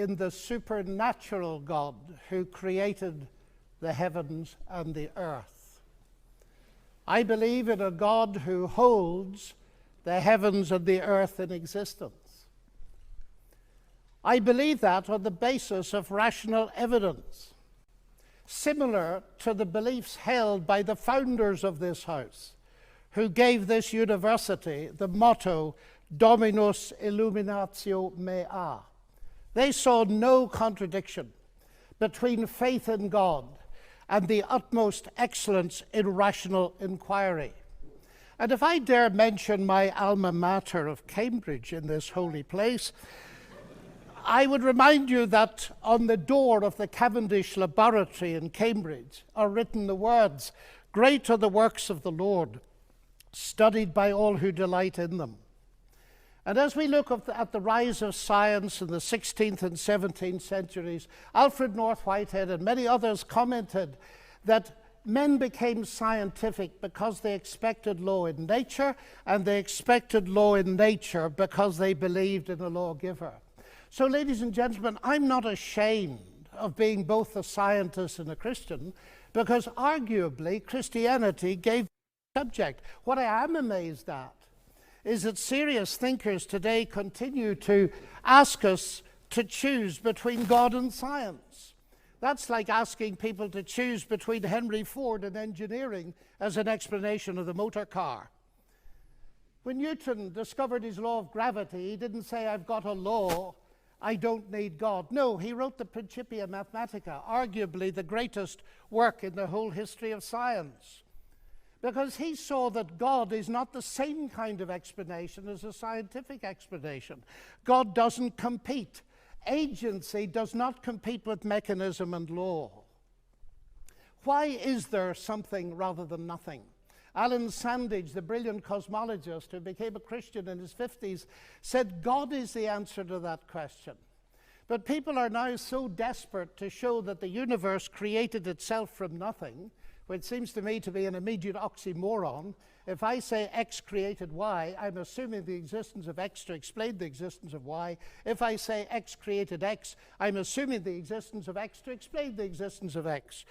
in the supernatural God who created the heavens and the earth. I believe in a God who holds the heavens and the earth in existence. I believe that on the basis of rational evidence, similar to the beliefs held by the founders of this house, who gave this university the motto, Dominus Illuminatio Mea. They saw no contradiction between faith in God and the utmost excellence in rational inquiry. And if I dare mention my alma mater of Cambridge in this holy place, I would remind you that on the door of the Cavendish Laboratory in Cambridge are written the words, "Great are the works of the Lord, studied by all who delight in them." And as we look at the rise of science in the 16th and 17th centuries, Alfred North Whitehead and many others commented that men became scientific because they expected law in nature, and they expected law in nature because they believed in a lawgiver. So, ladies and gentlemen, I'm not ashamed of being both a scientist and a Christian, because arguably Christianity gave the subject. What I am amazed at is that serious thinkers today continue to ask us to choose between God and science. That's like asking people to choose between Henry Ford and engineering as an explanation of the motor car. When Newton discovered his law of gravity, he didn't say, "I've got a law, I don't need God." No, he wrote the Principia Mathematica, arguably the greatest work in the whole history of science, because he saw that God is not the same kind of explanation as a scientific explanation. God doesn't compete. Agency does not compete with mechanism and law. Why is there something rather than nothing? Alan Sandage, the brilliant cosmologist who became a Christian in his 50s, said God is the answer to that question. But people are now so desperate to show that the universe created itself from nothing, which seems to me to be an immediate oxymoron. If I say X created Y, I'm assuming the existence of X to explain the existence of Y. If I say X created X, I'm assuming the existence of X to explain the existence of X,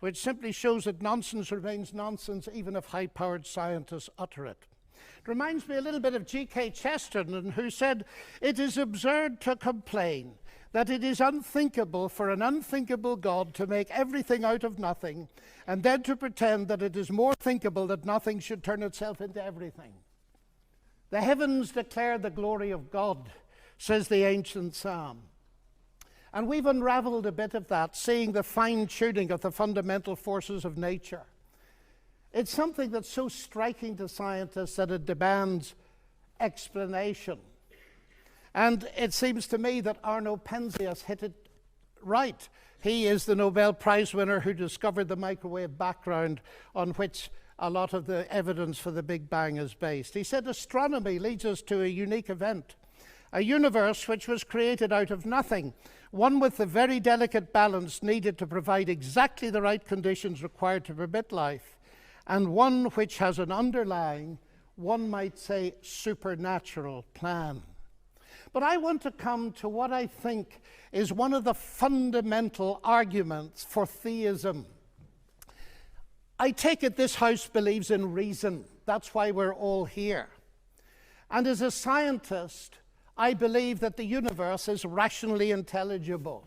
which simply shows that nonsense remains nonsense even if high-powered scientists utter it. It reminds me a little bit of G.K. Chesterton, who said, "It is absurd to complain that it is unthinkable for an unthinkable God to make everything out of nothing, and then to pretend that it is more thinkable that nothing should turn itself into everything." The heavens declare the glory of God, says the ancient psalm. And we've unraveled a bit of that, seeing the fine-tuning of the fundamental forces of nature. It's something that's so striking to scientists that it demands explanation. And it seems to me that Arno Penzias hit it right. He is the Nobel Prize winner who discovered the microwave background on which a lot of the evidence for the Big Bang is based. He said astronomy leads us to a unique event, a universe which was created out of nothing, one with the very delicate balance needed to provide exactly the right conditions required to permit life, and one which has an underlying, one might say, supernatural plan. But I want to come to what I think is one of the fundamental arguments for theism. I take it this house believes in reason. That's why we're all here. And as a scientist, I believe that the universe is rationally intelligible.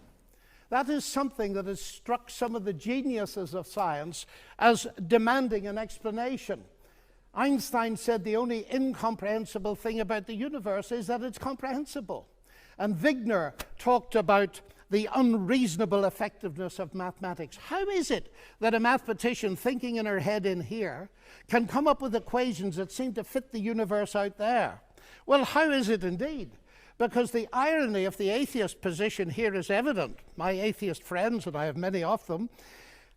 That is something that has struck some of the geniuses of science as demanding an explanation. Einstein said the only incomprehensible thing about the universe is that it's comprehensible. And Wigner talked about the unreasonable effectiveness of mathematics. How is it that a mathematician thinking in her head in here can come up with equations that seem to fit the universe out there? Well, how is it indeed? Because the irony of the atheist position here is evident. My atheist friends, and I have many of them,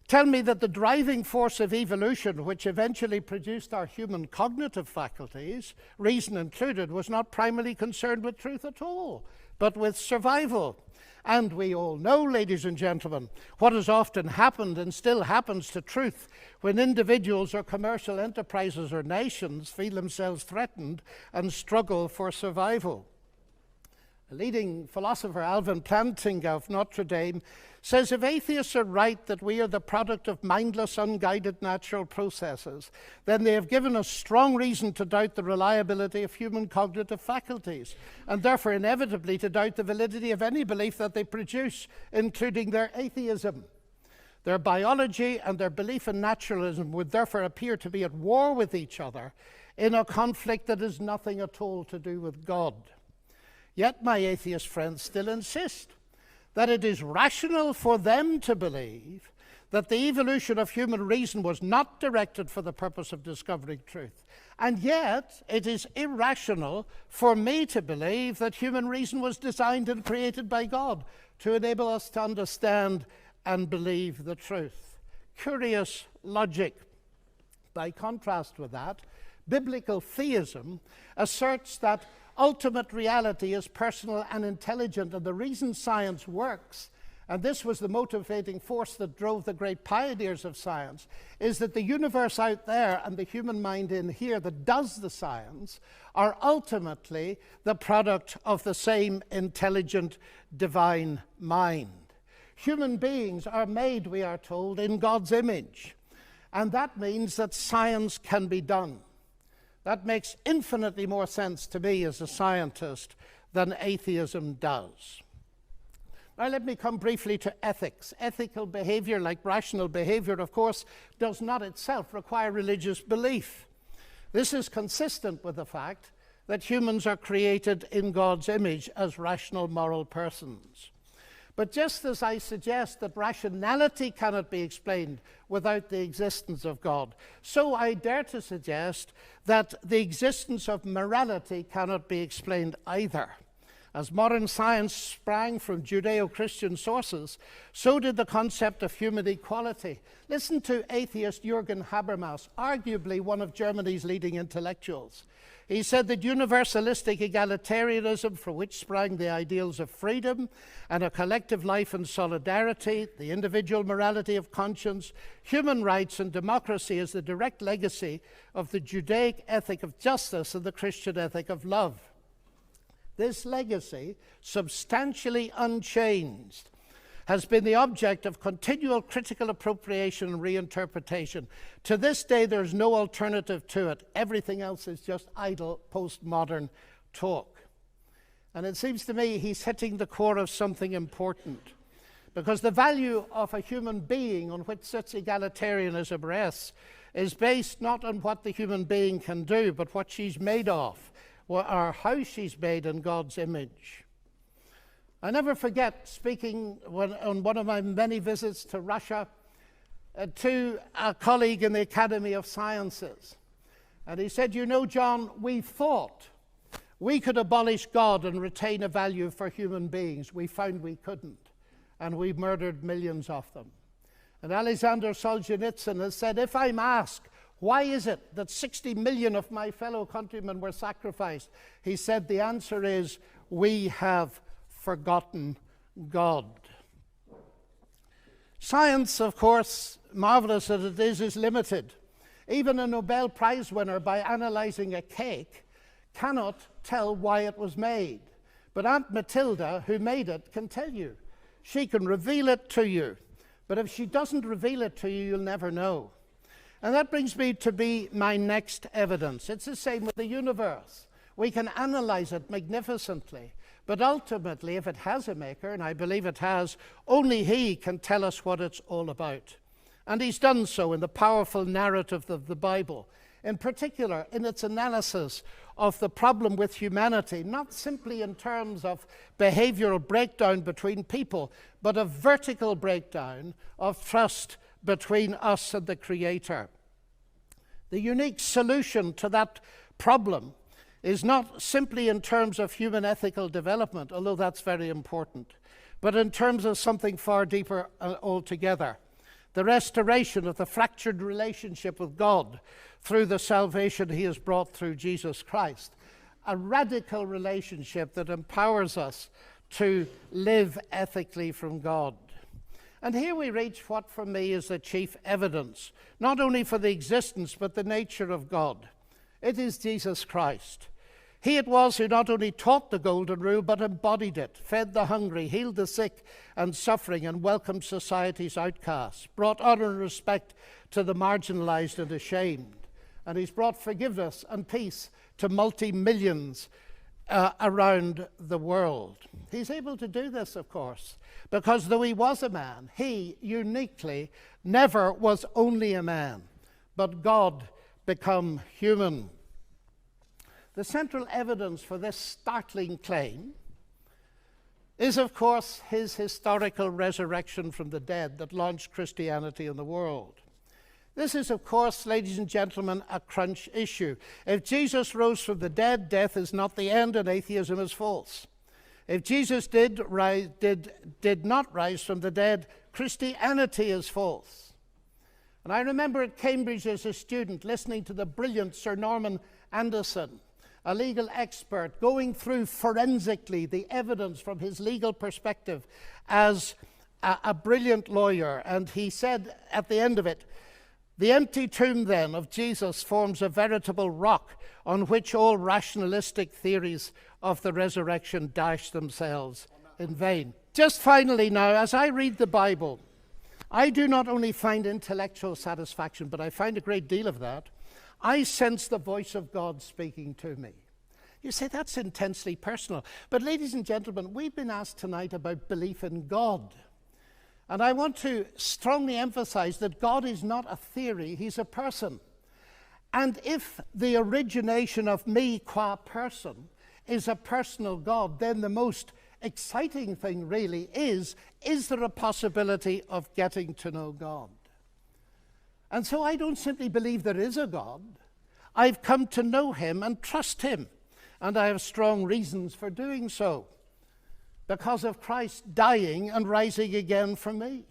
tell me that the driving force of evolution, which eventually produced our human cognitive faculties, reason included, was not primarily concerned with truth at all, but with survival. And we all know, ladies and gentlemen, what has often happened and still happens to truth when individuals or commercial enterprises or nations feel themselves threatened and struggle for survival. A leading philosopher, Alvin Plantinga of Notre Dame, says if atheists are right that we are the product of mindless, unguided natural processes, then they have given us strong reason to doubt the reliability of human cognitive faculties, and therefore inevitably to doubt the validity of any belief that they produce, including their atheism. Their biology and their belief in naturalism would therefore appear to be at war with each other in a conflict that has nothing at all to do with God. Yet my atheist friends still insist that it is rational for them to believe that the evolution of human reason was not directed for the purpose of discovering truth. And yet it is irrational for me to believe that human reason was designed and created by God to enable us to understand and believe the truth. Curious logic. By contrast with that, biblical theism asserts that ultimate reality is personal and intelligent, and the reason science works, and this was the motivating force that drove the great pioneers of science, is that the universe out there and the human mind in here that does the science are ultimately the product of the same intelligent divine mind. Human beings are made, we are told, in God's image, and that means that science can be done. That makes infinitely more sense to me as a scientist than atheism does. Now let me come briefly to ethics. Ethical behavior, like rational behavior, of course, does not itself require religious belief. This is consistent with the fact that humans are created in God's image as rational moral persons. But just as I suggest that rationality cannot be explained without the existence of God, so I dare to suggest that the existence of morality cannot be explained either. As modern science sprang from Judeo-Christian sources, so did the concept of human equality. Listen to atheist Jürgen Habermas, arguably one of Germany's leading intellectuals. He said that universalistic egalitarianism, from which sprang the ideals of freedom and a collective life and solidarity, the individual morality of conscience, human rights and democracy, is the direct legacy of the Judaic ethic of justice and the Christian ethic of love. This legacy, substantially unchanged, has been the object of continual critical appropriation and reinterpretation. To this day, there's no alternative to it. Everything else is just idle postmodern talk. And it seems to me he's hitting the core of something important, because the value of a human being on which such egalitarianism rests is based not on what the human being can do, but what she's made of, or how she's made in God's image. I never forget speaking on one of my many visits to Russia to a colleague in the Academy of Sciences. And he said, "You know, John, we thought we could abolish God and retain a value for human beings. We found we couldn't, and we murdered millions of them." And Alexander Solzhenitsyn has said, "If I'm asked, why is it that 60 million of my fellow countrymen were sacrificed?" He said, the answer is, we have forgotten God. Science, of course, marvelous as it is limited. Even a Nobel Prize winner, by analyzing a cake, cannot tell why it was made. But Aunt Matilda, who made it, can tell you. She can reveal it to you. But if she doesn't reveal it to you, you'll never know. And that brings me to my next evidence. It's the same with the universe. We can analyze it magnificently. But ultimately, if it has a maker, and I believe it has, only he can tell us what it's all about. And he's done so in the powerful narrative of the Bible, in particular in its analysis of the problem with humanity, not simply in terms of behavioral breakdown between people, but a vertical breakdown of trust between us and the Creator. The unique solution to that problem is not simply in terms of human ethical development, although that's very important, but in terms of something far deeper altogether. The restoration of the fractured relationship with God through the salvation he has brought through Jesus Christ. A radical relationship that empowers us to live ethically from God. And here we reach what for me is the chief evidence, not only for the existence but the nature of God. It is Jesus Christ. He it was who not only taught the golden rule, but embodied it, fed the hungry, healed the sick and suffering, and welcomed society's outcasts, brought honor and respect to the marginalized and ashamed. And he's brought forgiveness and peace to multi-millions around the world. He's able to do this, of course, because though he was a man, he uniquely never was only a man, but God become human. The central evidence for this startling claim is, of course, his historical resurrection from the dead that launched Christianity in the world. This is, of course, ladies and gentlemen, a crunch issue. If Jesus rose from the dead, death is not the end and atheism is false. If Jesus did not rise from the dead, Christianity is false. And I remember at Cambridge as a student listening to the brilliant Sir Norman Anderson, a legal expert, going through forensically the evidence from his legal perspective as a brilliant lawyer. And he said at the end of it, "The empty tomb then of Jesus forms a veritable rock on which all rationalistic theories of the resurrection dash themselves in vain." Just finally now, as I read the Bible, I do not only find intellectual satisfaction, but I find a great deal of that. I sense the voice of God speaking to me. You say that's intensely personal. But ladies and gentlemen, we've been asked tonight about belief in God. And I want to strongly emphasize that God is not a theory, he's a person. And if the origination of me qua person is a personal God, then the most exciting thing really is there a possibility of getting to know God? And so I don't simply believe there is a God. I've come to know him and trust him. And I have strong reasons for doing so, because of Christ dying and rising again for me.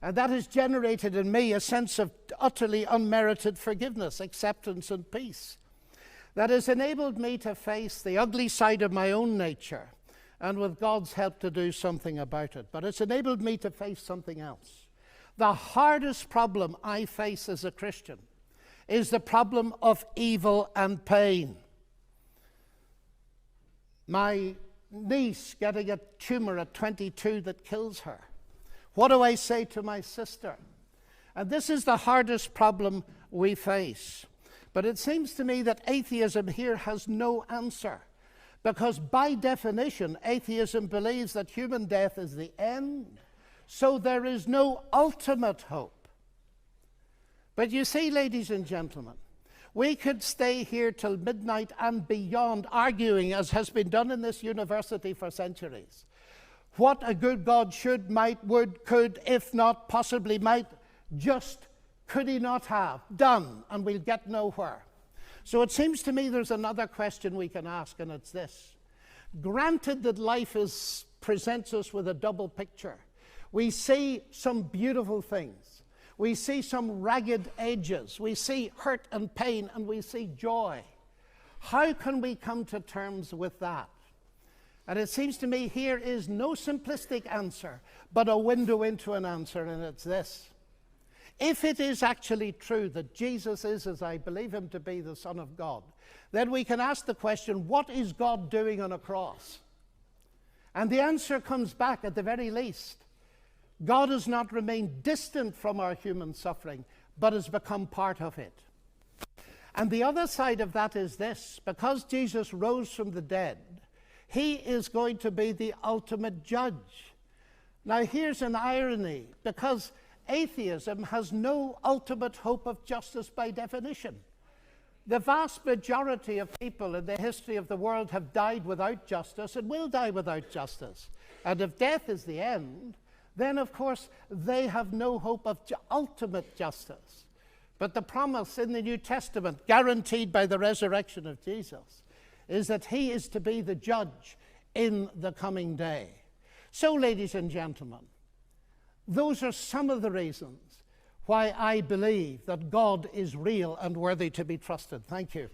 And that has generated in me a sense of utterly unmerited forgiveness, acceptance, and peace. That has enabled me to face the ugly side of my own nature, and with God's help to do something about it. But it's enabled me to face something else. The hardest problem I face as a Christian is the problem of evil and pain. My niece getting a tumor at 22 that kills her. What do I say to my sister? And this is the hardest problem we face. But it seems to me that atheism here has no answer, because by definition, atheism believes that human death is the end, so there is no ultimate hope. But you see, ladies and gentlemen, we could stay here till midnight and beyond arguing, as has been done in this university for centuries, what a good God should, might, would, could, if not, possibly might, just could he not have done, and we'll get nowhere. So it seems to me there's another question we can ask, and it's this. Granted that life presents us with a double picture. We see some beautiful things. We see some ragged edges. We see hurt and pain, and we see joy. How can we come to terms with that? And it seems to me here is no simplistic answer, but a window into an answer, and it's this. If it is actually true that Jesus is, as I believe him to be, the Son of God, then we can ask the question, what is God doing on a cross? And the answer comes back at the very least. God has not remained distant from our human suffering, but has become part of it. And the other side of that is this. Because Jesus rose from the dead, he is going to be the ultimate judge. Now here's an irony, because atheism has no ultimate hope of justice by definition. The vast majority of people in the history of the world have died without justice and will die without justice. And if death is the end, then of course they have no hope of ultimate justice. But the promise in the New Testament, guaranteed by the resurrection of Jesus, is that he is to be the judge in the coming day. So, ladies and gentlemen, those are some of the reasons why I believe that God is real and worthy to be trusted. Thank you.